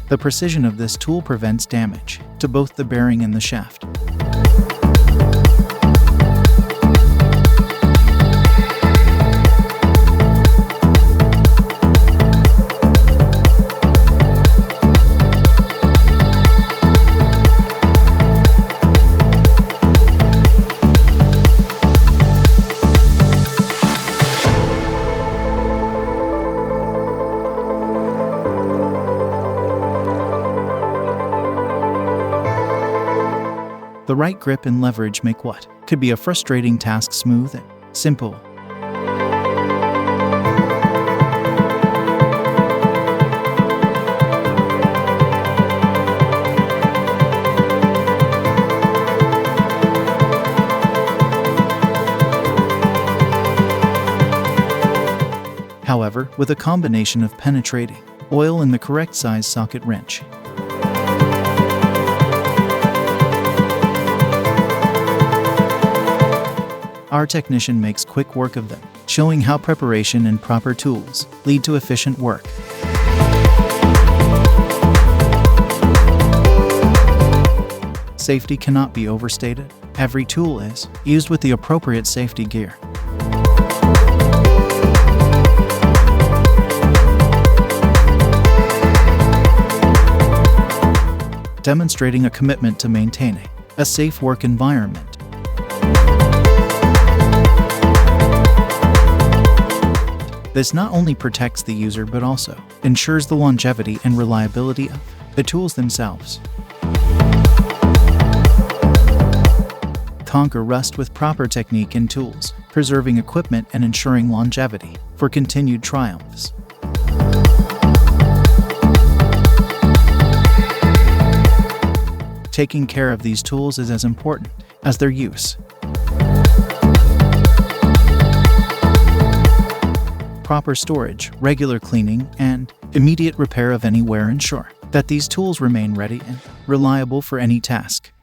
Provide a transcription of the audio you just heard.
The precision of this tool prevents damage to both the bearing and the shaft. The right grip and leverage make what could be a frustrating task smooth and simple. However, with a combination of penetrating oil and the correct size socket wrench, our technician makes quick work of them, showing how preparation and proper tools lead to efficient work. Safety cannot be overstated. Every tool is used with the appropriate safety gear. Demonstrating a commitment to maintaining a safe work environment. This not only protects the user but also ensures the longevity and reliability of the tools themselves. Conquer rust with proper technique and tools, preserving equipment and ensuring longevity for continued triumphs. Taking care of these tools is as important as their use. Proper storage, regular cleaning, and immediate repair of any wear ensure that these tools remain ready and reliable for any task.